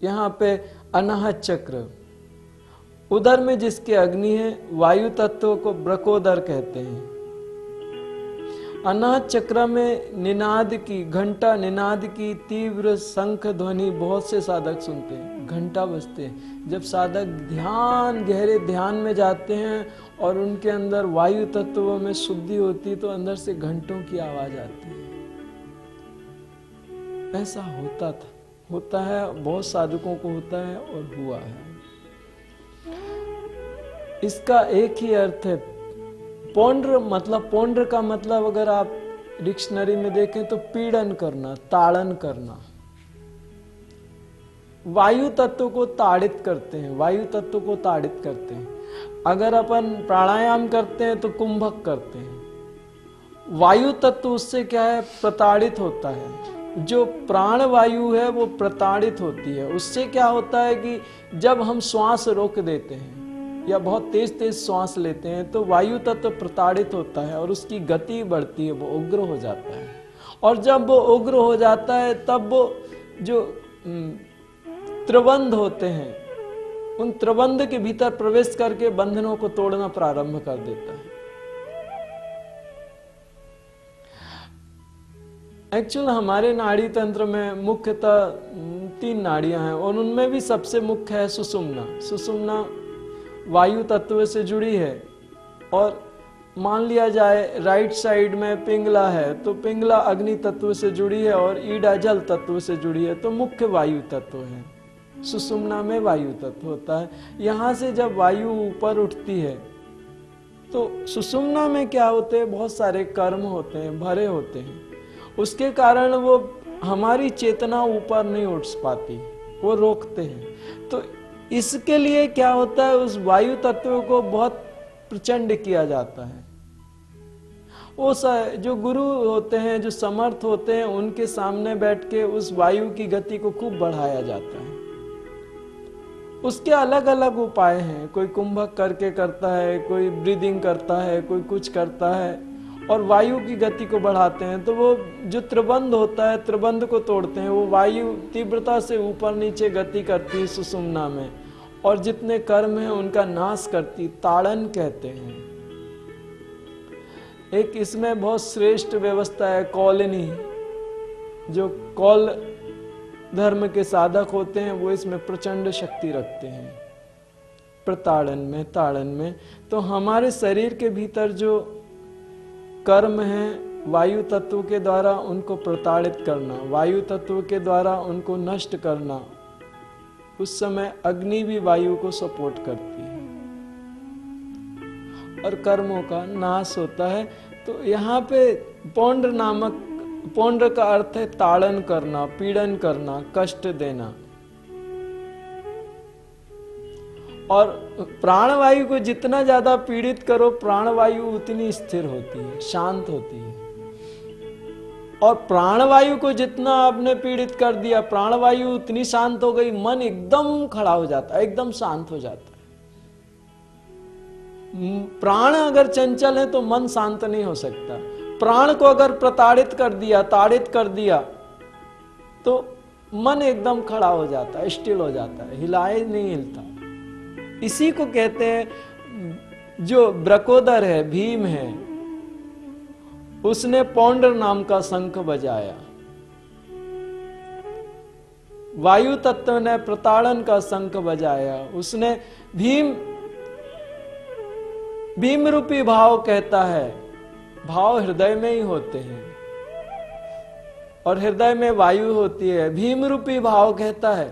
यहाँ पे अनाहत चक्र, उदर में जिसके अग्नि है, वायु तत्व को ब्रकोदर कहते हैं। अनाहत चक्र में निनाद की, घंटा निनाद की तीव्र शंख ध्वनि बहुत से साधक सुनते हैं, घंटा बजते हैं। जब साधक ध्यान, गहरे ध्यान में जाते हैं और उनके अंदर वायु तत्वों में शुद्धि होती तो अंदर से घंटों की आवाज आती है। ऐसा होता था, होता है, बहुत साधकों को होता है और हुआ है। इसका एक ही अर्थ है पौंड्र, मतलब पौंड्र का मतलब अगर आप डिक्शनरी में देखें तो पीड़न करना, ताड़न करना। वायु तत्व को ताड़ित करते हैं, वायु तत्व को ताड़ित करते हैं। अगर अपन प्राणायाम करते हैं तो कुंभक करते हैं। वायु तत्व उससे क्या है, प्रताड़ित होता है। जो प्राण वायु है वो प्रताड़ित होती है। उससे क्या होता है कि जब हम श्वास रोक देते हैं या बहुत तेज तेज श्वास लेते हैं तो वायु तत्व प्रताड़ित होता है और उसकी गति बढ़ती है, वो उग्र हो जाता है। और जब वो उग्र हो जाता है तब वो जो त्रिबंध होते हैं, उन त्रिबंध के भीतर प्रवेश करके बंधनों को तोड़ना प्रारंभ कर देता है। एक्चुअल हमारे नाड़ी तंत्र में मुख्यतः 3 नाड़ियां हैं और उनमें भी सबसे मुख्य है सुषुम्ना। सुषुम्ना वायु तत्व से जुड़ी है। और मान लिया जाए राइट साइड में पिंगला है तो पिंगला अग्नि तत्व से जुड़ी है और ईडा जल तत्व से जुड़ी है, तो मुख्य वायु तत्व है। सुषुम्ना में वायु तत्व होता है। यहां से जब वायु ऊपर उठती है तो सुषुम्ना में क्या होते हैं, बहुत सारे कर्म होते हैं, भरे होते हैं। उसके कारण वो हमारी चेतना ऊपर नहीं उठ पाती, वो रोकते हैं। तो इसके लिए क्या होता है, उस वायु तत्व को बहुत प्रचंड किया जाता है। वो जो गुरु होते हैं, जो समर्थ होते हैं, उनके सामने बैठ के उस वायु की गति को खूब बढ़ाया जाता है। उसके अलग अलग उपाय हैं, कोई कुंभक करके करता है, कोई ब्रीदिंग करता है, कोई कुछ करता है और वायु की गति को बढ़ाते हैं। तो वो जो त्रिबंध होता है, त्रिबंध को तोड़ते हैं। वो वायु तीव्रता से ऊपर नीचे गति करती है सुषुम्ना में और जितने कर्म हैं उनका नाश करती, ताड़न कहते हैं। एक इसमें बहुत श्रेष्ठ व्यवस्था है कौलिनी। जो कौल धर्म के साधक होते हैं वो इसमें प्रचंड शक्ति रखते हैं, प्रताड़न में, ताड़न में। तो हमारे शरीर के भीतर जो कर्म है वायु तत्व के द्वारा उनको प्रताड़ित करना, वायु तत्व के द्वारा उनको नष्ट करना, उस समय अग्नि भी वायु को सपोर्ट करती है और कर्मों का नाश होता है। तो यहाँ पे पौंड्र नामक, पौंड्र का अर्थ है ताड़न करना, पीड़न करना, कष्ट देना। और प्राणवायु को जितना ज्यादा पीड़ित करो, प्राणवायु उतनी स्थिर होती है, शांत होती है। और प्राणवायु को जितना आपने पीड़ित कर दिया, प्राणवायु उतनी शांत हो गई, मन एकदम खड़ा हो जाता है, एकदम शांत हो जाता है। प्राण अगर चंचल है तो मन शांत नहीं हो सकता। प्राण को अगर प्रताड़ित कर दिया, ताड़ित कर दिया तो मन एकदम खड़ा हो जाता है, स्टिल हो जाता है, हिलाए नहीं हिलता। इसी को कहते हैं, जो ब्रकोदर है, भीम है, उसने पौंड्र नाम का शंख बजाया। वायु तत्व ने प्रताड़न का शंख बजाया। उसने भीम रूपी भाव कहता है, भाव हृदय में ही होते हैं और हृदय में वायु होती है। भीम रूपी भाव कहता है,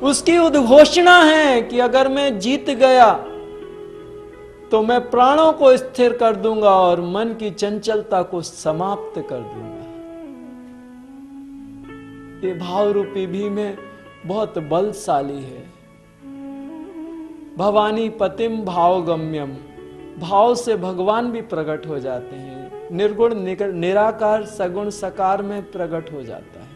उसकी उद्घोषणा है कि अगर मैं जीत गया तो मैं प्राणों को स्थिर कर दूंगा और मन की चंचलता को समाप्त कर दूंगा। ये भाव रूपी भीम है, बहुत बलशाली है। भवानी पतिम भावगम्यम, भाव से भगवान भी प्रकट हो जाते हैं। निर्गुण निराकार सगुण सकार में प्रकट हो जाता है।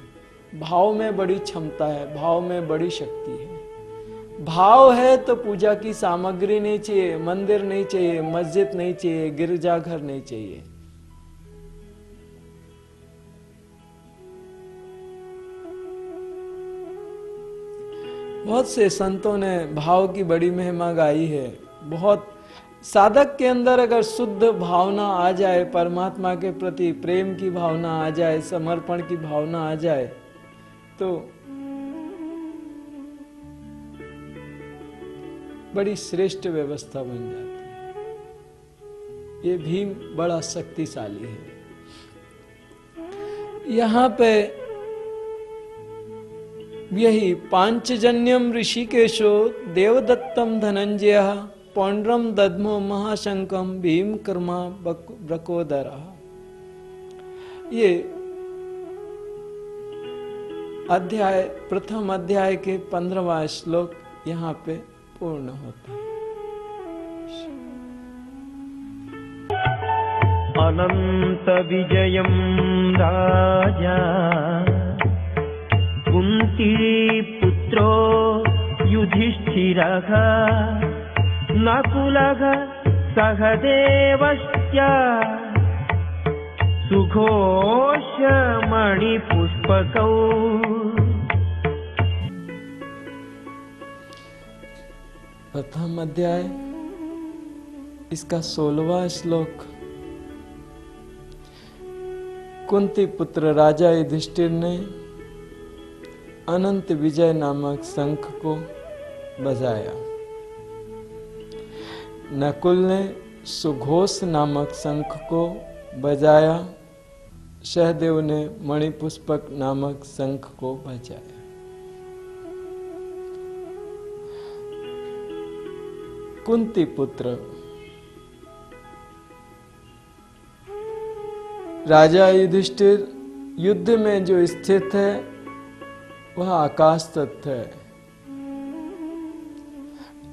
भाव में बड़ी क्षमता है, भाव में बड़ी शक्ति है। भाव है तो पूजा की सामग्री नहीं चाहिए, मंदिर नहीं चाहिए, मस्जिद नहीं चाहिए, गिरजाघर नहीं चाहिए। बहुत से संतों ने भाव की बड़ी महिमा गाई है। बहुत साधक के अंदर अगर शुद्ध भावना आ जाए, परमात्मा के प्रति प्रेम की भावना आ जाए, समर्पण की भावना आ जाए, तो बड़ी श्रेष्ठ व्यवस्था बन जाती है। ये भीम बड़ा शक्तिशाली है। यहां पे यही पांचजन्यम ऋषिकेशो देवदत्तम धनंजय पौंड्रम दद्मो महाशंकम भीम कर्मा ब्रकोदरा। ये अध्याय, प्रथम अध्याय के 15वां श्लोक यहाँ पे पूर्ण होता है। अनंत विजयम राजा कुंती पुत्रो युधिष्ठिरः नकुलः सहदेवश्च सुघोषमणिपुष्पकौ। प्रथम अध्याय इसका 16वां श्लोक। कुंती पुत्र राजा युधिष्ठिर ने अनंत विजय नामक शंख को बजाया। नकुल ने सुघोष नामक शंख को बजाया। सहदेव ने मणिपुष्पक नामक शंख को बजाया। कुंती पुत्र राजा युधिष्ठिर युद्ध में जो स्थित है वह आकाश तत्व है।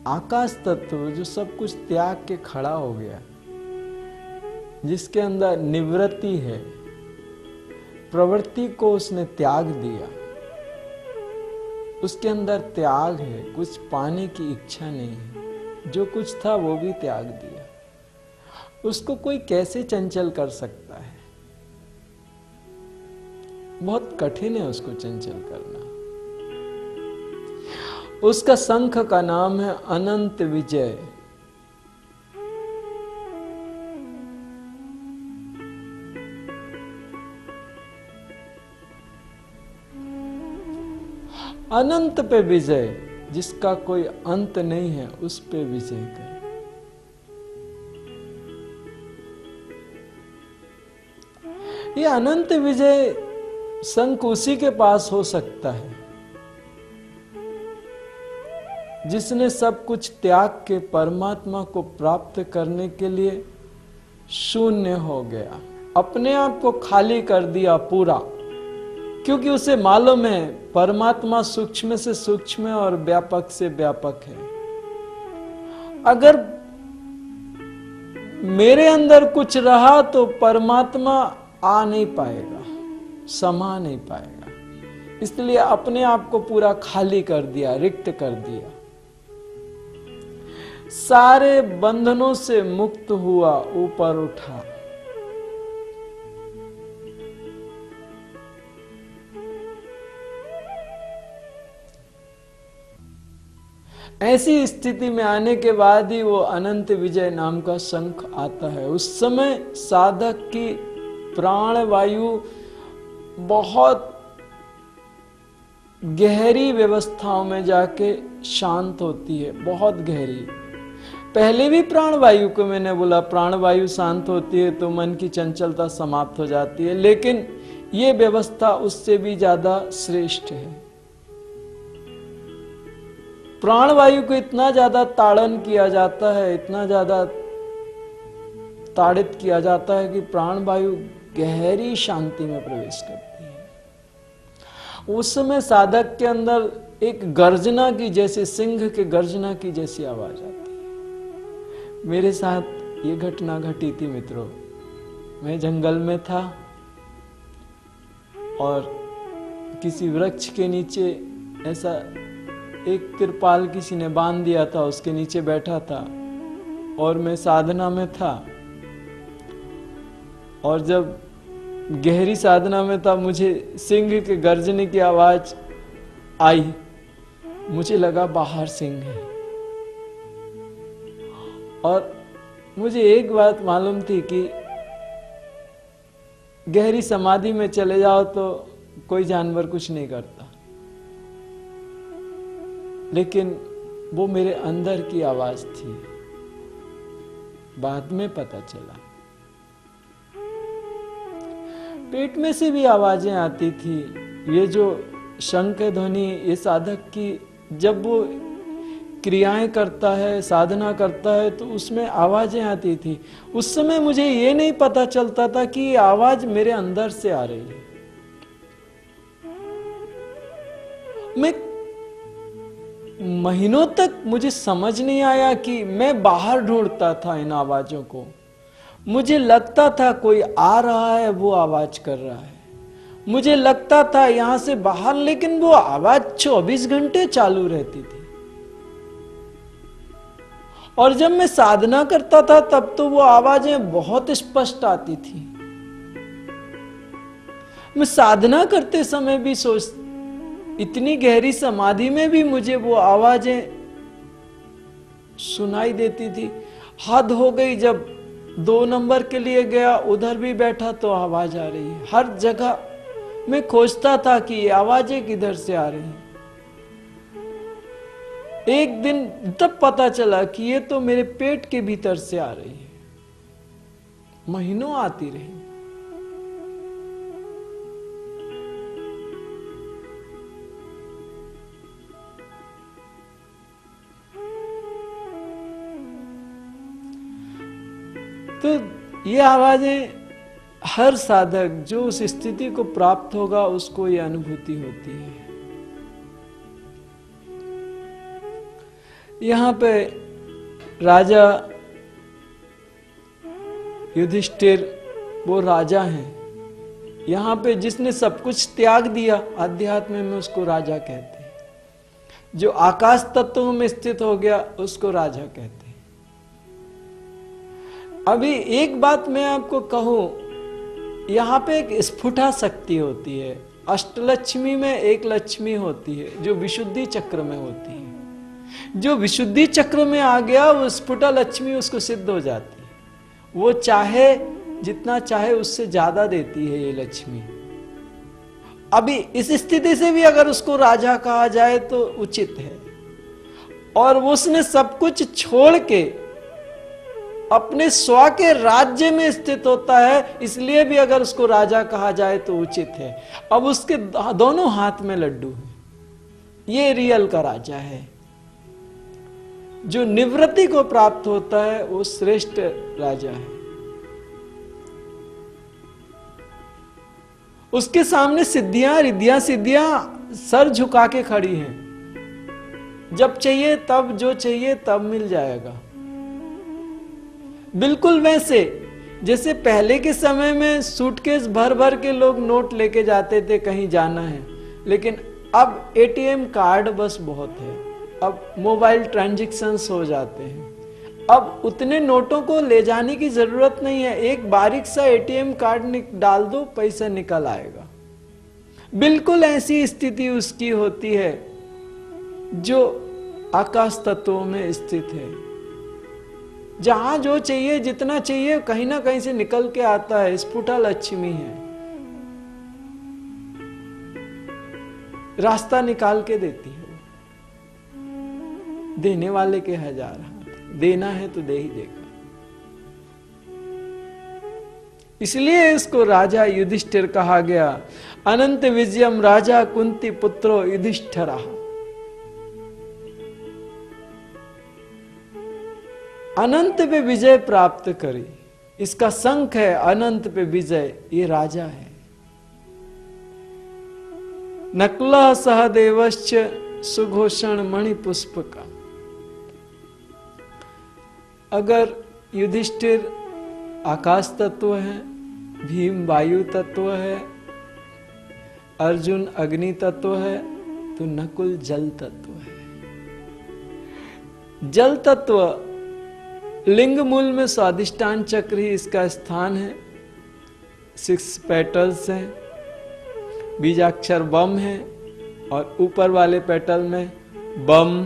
आकाश तत्व जो सब कुछ त्याग के खड़ा हो गया, जिसके अंदर निवृत्ति है, प्रवृत्ति को उसने त्याग दिया, उसके अंदर त्याग है, कुछ पाने की इच्छा नहीं है, जो कुछ था वो भी त्याग दिया। उसको कोई कैसे चंचल कर सकता है? बहुत कठिन है उसको चंचल करना। उसका शंख का नाम है अनंत विजय। अनंत पे विजय, जिसका कोई अंत नहीं है, उस पे विजय कर। ये अनंत विजय शंख उसी के पास हो सकता है जिसने सब कुछ त्याग के परमात्मा को प्राप्त करने के लिए शून्य हो गया, अपने आप को खाली कर दिया पूरा। क्योंकि उसे मालूम है परमात्मा सूक्ष्म से सूक्ष्म और व्यापक से व्यापक है। अगर मेरे अंदर कुछ रहा तो परमात्मा आ नहीं पाएगा, समा नहीं पाएगा। इसलिए अपने आप को पूरा खाली कर दिया, रिक्त कर दिया, सारे बंधनों से मुक्त हुआ, ऊपर उठा। ऐसी स्थिति में आने के बाद ही वो अनंत विजय नाम का शंख आता है। उस समय साधक की प्राण वायु बहुत गहरी व्यवस्थाओं में जाके शांत होती है, बहुत गहरी। पहले भी प्राणवायु को मैंने बोला, प्राणवायु शांत होती है तो मन की चंचलता समाप्त हो जाती है, लेकिन ये व्यवस्था उससे भी ज्यादा श्रेष्ठ है। प्राणवायु को इतना ज्यादा ताड़न किया जाता है, इतना ज्यादा ताड़ित किया जाता है कि प्राणवायु गहरी शांति में प्रवेश करती है। उस समय साधक के अंदर एक गर्जना की जैसे, सिंह के गर्जना की जैसी आवाज आती है। मेरे साथ ये घटना घटी थी मित्रों। मैं जंगल में था और किसी वृक्ष के नीचे ऐसा एक तिरपाल किसी ने बांध दिया था, उसके नीचे बैठा था और मैं साधना में था। और जब गहरी साधना में था, मुझे सिंह के गर्जने की आवाज आई मुझे लगा बाहर सिंह है। और मुझे एक बात मालूम थी कि गहरी समाधि में चले जाओ तो कोई जानवर कुछ नहीं करता, लेकिन वो मेरे अंदर की आवाज थी। बाद में पता चला पेट में से भी आवाजें आती थी। ये जो शंख ध्वनि, ये साधक की जब वो क्रियाएं करता है, साधना करता है, तो उसमें आवाजें आती थी। उस समय मुझे ये नहीं पता चलता था कि ये आवाज मेरे अंदर से आ रही है। मैं महीनों तक मुझे समझ नहीं आया कि मैं बाहर ढूंढता था इन आवाजों को। मुझे लगता था कोई आ रहा है, वो आवाज कर रहा है। मुझे लगता था यहां से बाहर, लेकिन वो आवाज 24 घंटे चालू रहती थी। और जब मैं साधना करता था तब तो वो आवाजें बहुत स्पष्ट आती थी। मैं साधना करते समय भी इतनी गहरी समाधि में भी मुझे वो आवाजें सुनाई देती थी। हद हो गई, जब 2 नंबर के लिए गया, उधर भी बैठा तो आवाज आ रही है। हर जगह मैं खोजता था कि ये आवाजें किधर से आ रही हैं। एक दिन तब पता चला कि ये तो मेरे पेट के भीतर से आ रही है। महीनों आती रही। तो ये आवाजें हर साधक जो उस स्थिति को प्राप्त होगा उसको ये अनुभूति होती है। यहां पे राजा युधिष्ठिर वो राजा हैं। यहां पे जिसने सब कुछ त्याग दिया, अध्यात्म में उसको राजा कहते हैं। जो आकाश तत्वों में स्थित हो गया उसको राजा कहते हैं। अभी एक बात मैं आपको कहूं, यहां पे एक स्फुटा शक्ति होती है। अष्टलक्ष्मी में एक लक्ष्मी होती है जो विशुद्धि चक्र में होती है। जो विशुद्धि चक्र में आ गया वो स्फुटा लक्ष्मी उसको सिद्ध हो जाती है। वो चाहे जितना चाहे उससे ज्यादा देती है ये लक्ष्मी। अभी इस स्थिति से भी अगर उसको राजा कहा जाए तो उचित है। और उसने सब कुछ छोड़ के अपने स्व के राज्य में स्थित होता है, इसलिए भी अगर उसको राजा कहा जाए तो उचित है। अब उसके दोनों हाथ में लड्डू है। ये रियल का राजा है। जो निवृत्ति को प्राप्त होता है वो श्रेष्ठ राजा है। उसके सामने सिद्धियां रिद्धियां सिद्धियां सर झुका के खड़ी हैं। जब चाहिए तब, जो चाहिए तब मिल जाएगा। बिल्कुल वैसे जैसे पहले के समय में सूटकेस भर भर के लोग नोट लेके जाते थे कहीं जाना है, लेकिन अब एटीएम कार्ड बस बहुत है। अब मोबाइल ट्रांजैक्शंस हो जाते हैं। अब उतने नोटों को ले जाने की जरूरत नहीं है। एक बारीक सा एटीएम कार्ड डाल दो, पैसा निकल आएगा। बिल्कुल ऐसी स्थिति उसकी होती है जो आकाश तत्वों में स्थित है। जहां जो चाहिए, जितना चाहिए, कहीं ना कहीं से निकल के आता है। स्फुटा लक्ष्मी है, रास्ता निकाल के देती है। देने वाले के 1000 हाथ, देना है तो दे ही देगा। इसलिए इसको राजा युधिष्ठिर कहा गया। अनंत विजयम राजा कुंती पुत्रो युधिष्ठिरा। अनंत पे विजय प्राप्त करी, इसका शंख है। अनंत पे विजय, ये राजा है। नकुला सहदेवश्च सुघोषण मणिपुष्प का। अगर युधिष्ठिर आकाश तत्व है, भीम वायु तत्व है, अर्जुन अग्नि तत्व है, तो नकुल जल तत्व है। जल तत्व लिंग मूल में स्वादिष्टान चक्र ही इसका स्थान है। 6 पेटल्स हैं, बीजाक्षर बम है, और ऊपर वाले पेटल में बम,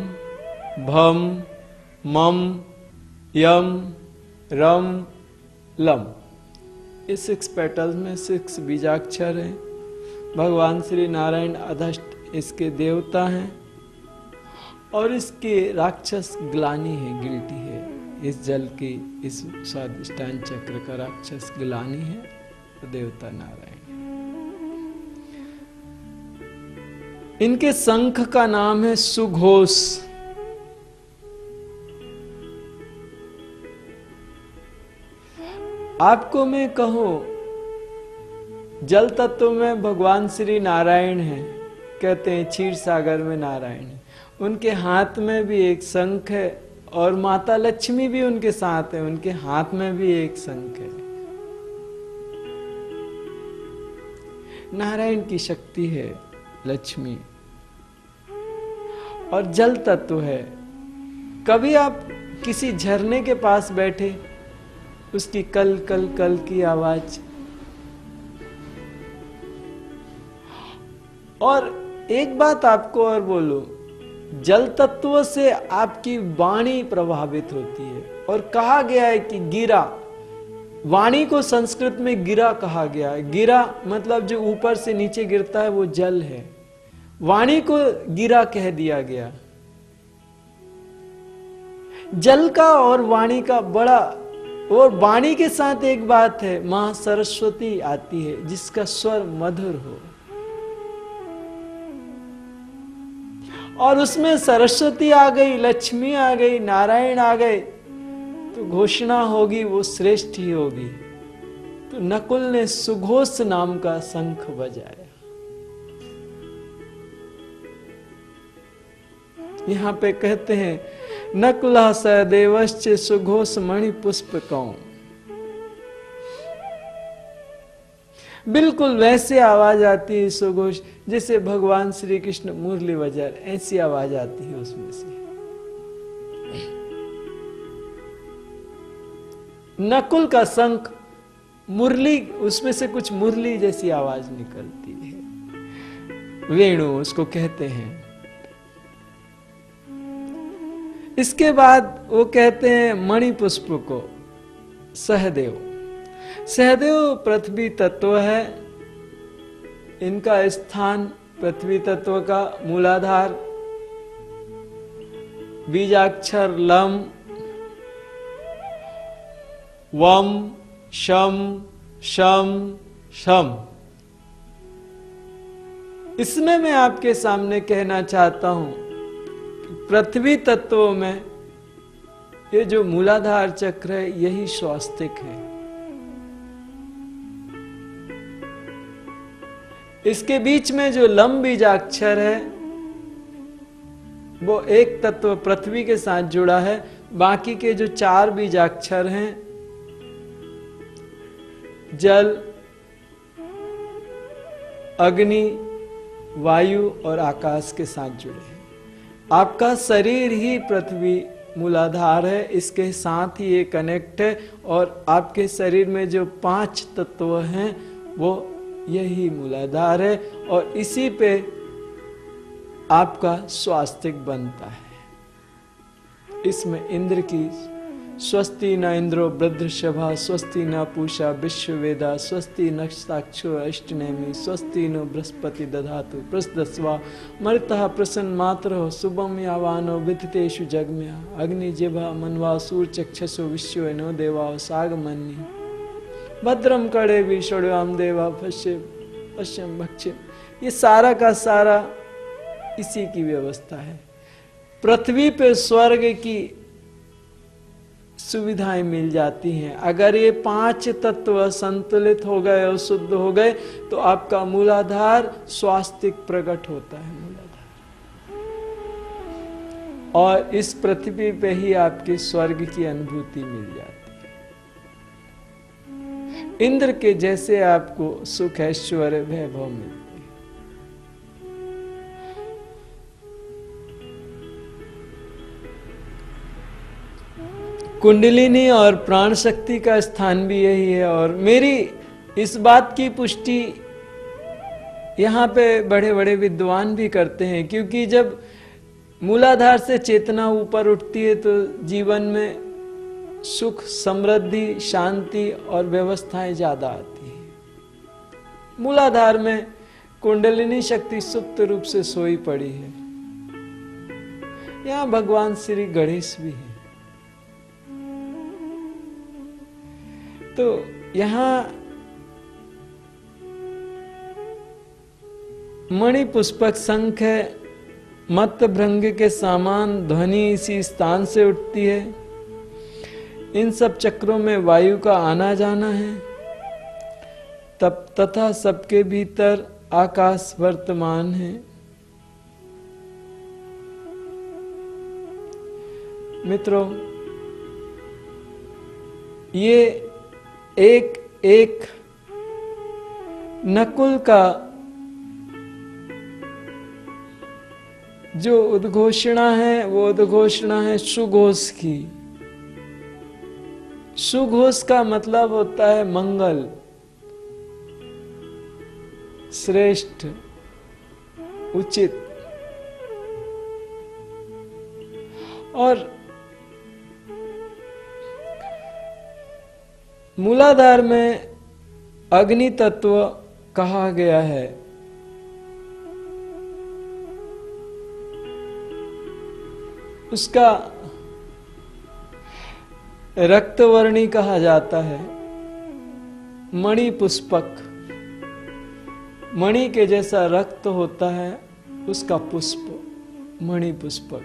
भम, मम, यम, रम, लम। ये 6 पेटल्स में 6 बीजाक्षर हैं। भगवान श्री नारायण अधष्ट इसके देवता हैं और इसके राक्षस ग्लानी है, गिल्टी है। इस जल की, इस स्वादिष्टान चक्र का राक्षस ग्लानी है, तो देवता नारायण। इनके शंख का नाम है सुघोष। आपको मैं कहूं, जल तत्व में भगवान श्री नारायण हैं, कहते हैं क्षीर सागर में नारायण है। उनके हाथ में भी एक शंख है और माता लक्ष्मी भी उनके साथ है, उनके हाथ में भी एक शंख है। नारायण की शक्ति है लक्ष्मी और जल तत्व है। कभी आप किसी झरने के पास बैठे, उसकी कल कल कल की आवाज, और एक बात आपको और बोलूं, जल तत्व से आपकी वाणी प्रभावित होती है। और कहा गया है कि गिरा, वाणी को संस्कृत में गिरा कहा गया है। गिरा मतलब जो ऊपर से नीचे गिरता है वो जल है, वाणी को गिरा कह दिया गया। जल का और वाणी का बड़ा, और वाणी के साथ एक बात है, मां सरस्वती आती है जिसका स्वर मधुर हो, और उसमें सरस्वती आ गई, लक्ष्मी आ गई, नारायण आ गए, तो घोषणा होगी वो श्रेष्ठ ही होगी। तो नकुल ने सुघोष नाम का शंख बजाया। यहां पे कहते हैं नकुला सदेवश्च सुघोष मणि पुष्प कौं। बिल्कुल वैसे आवाज आती है सुघोष जैसे भगवान श्री कृष्ण मुरली बजा, ऐसी आवाज आती है उसमें से। नकुल का शंख मुरली, उसमें से कुछ मुरली जैसी आवाज निकलती है, वेणु उसको कहते हैं। इसके बाद वो कहते हैं मणि पुष्प को सहदेव। सहदेव पृथ्वी तत्व है, इनका स्थान पृथ्वी तत्व का मूलाधार, बीजाक्षर लम, वम, शम, शम, शम। इसमें मैं आपके सामने कहना चाहता हूं, पृथ्वी तत्व में ये जो मूलाधार चक्र है यही स्वास्तिक है। इसके बीच में जो लम बीजाक्षर है वो एक तत्व पृथ्वी के साथ जुड़ा है। बाकी के जो 4 बीजाक्षर हैं जल, अग्नि, वायु और आकाश के साथ जुड़े हैं। आपका शरीर ही पृथ्वी मूलाधार है, इसके साथ ही ये कनेक्ट है। और आपके शरीर में जो 5 तत्व हैं वो यही मूलाधार है, और इसी पे आपका स्वास्तिक बनता है। इसमें इंद्र की स्वस्ति न इंद्रो वृद्धशभा, स्वस्ति न पूषा विश्ववेदा, स्वस्ति नक्षताक्षो अष्टनेमी, स्वस्ति नो बृहस्पति दधातु प्रसदस्वा, मृतः प्रसन्न मातरो शुभम यावानो विदितेषु जगम्या, अग्नि जिह्वा मनवा सूर चक्षसो विश्व नो देवा सागमन्य, भद्रम कड़े भी षड्याम देवा पश्चिम भक्षिम। ये सारा का सारा इसी की व्यवस्था है। पृथ्वी पे स्वर्ग की सुविधाएं मिल जाती हैं। अगर ये 5 तत्व संतुलित हो गए और शुद्ध हो गए तो आपका मूलाधार स्वास्तिक प्रकट होता है। मूलाधार, और इस पृथ्वी पे ही आपकी स्वर्ग की अनुभूति मिल जाती है। इंद्र के जैसे आपको सुख ऐश्वर्य वैभव मिलते हैं। कुंडलिनी और प्राण शक्ति का स्थान भी यही है। और मेरी इस बात की पुष्टि यहाँ पे बड़े बड़े विद्वान भी करते हैं, क्योंकि जब मूलाधार से चेतना ऊपर उठती है तो जीवन में सुख, समृद्धि, शांति और व्यवस्थाएं ज्यादा आती है। मूलाधार में कुंडलिनी शक्ति सुप्त रूप से सोई पड़ी है। यहां भगवान श्री गणेश भी है। तो यहां मणि पुष्पक शंख है, मत भृंग के समान ध्वनि इसी स्थान से उठती है। इन सब चक्रों में वायु का आना जाना है। तब तथा सबके भीतर आकाश वर्तमान है। मित्रों, ये एक एक नकुल का जो उद्घोषणा है वो उद्घोषणा है सुघोष की। सुघोष का मतलब होता है मंगल, श्रेष्ठ, उचित। और मूलाधार में अग्नि तत्व कहा गया है। उसका रक्तवर्णी कहा जाता है। मणि पुष्पक, मणि के जैसा रक्त होता है उसका पुष्प, मणि पुष्पक।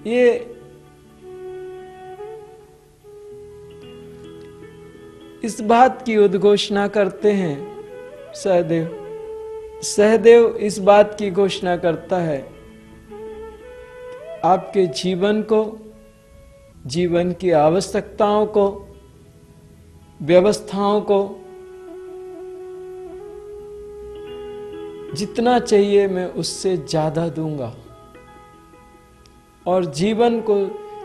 ये इस बात की उद्घोषणा करते हैं सहदेव। सहदेव इस बात की घोषणा करता है आपके जीवन को, जीवन की आवश्यकताओं को, व्यवस्थाओं को जितना चाहिए मैं उससे ज्यादा दूंगा और जीवन को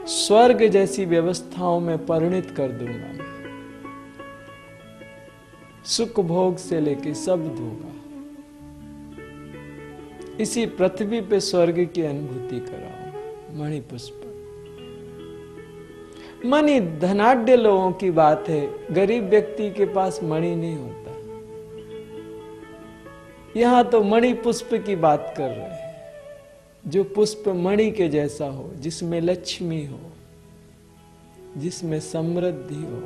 स्वर्ग जैसी व्यवस्थाओं में परिणित कर दूंगा। सुख भोग से लेके सब दूंगा। इसी पृथ्वी पे स्वर्ग की अनुभूति कराऊंगा। मणि पुष्प मणि धनाढ्य लोगों की बात है, गरीब व्यक्ति के पास मणि नहीं होता। यहां तो मणि पुष्प की बात कर रहे हैं, जो पुष्प मणि के जैसा हो, जिसमें लक्ष्मी हो, जिसमें समृद्धि हो,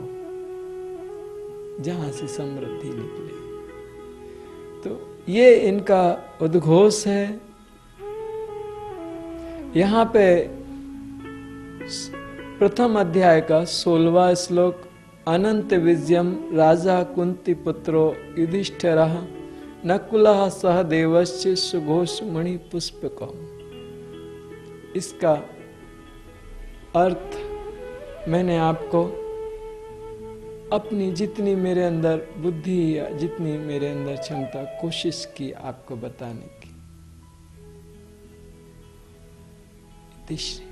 जहां से समृद्धि निकले। तो ये इनका उद्घोष है। यहां पे प्रथम अध्याय का 16वां श्लोक, अनंत विजयम राजा कुंती पुत्रो युधिष्ठिरः नकुलः सह देवस्य सुघोष मणि पुष्पकम्। इसका अर्थ मैंने आपको अपनी जितनी मेरे अंदर बुद्धि या जितनी मेरे अंदर क्षमता कोशिश की आपको बताने की।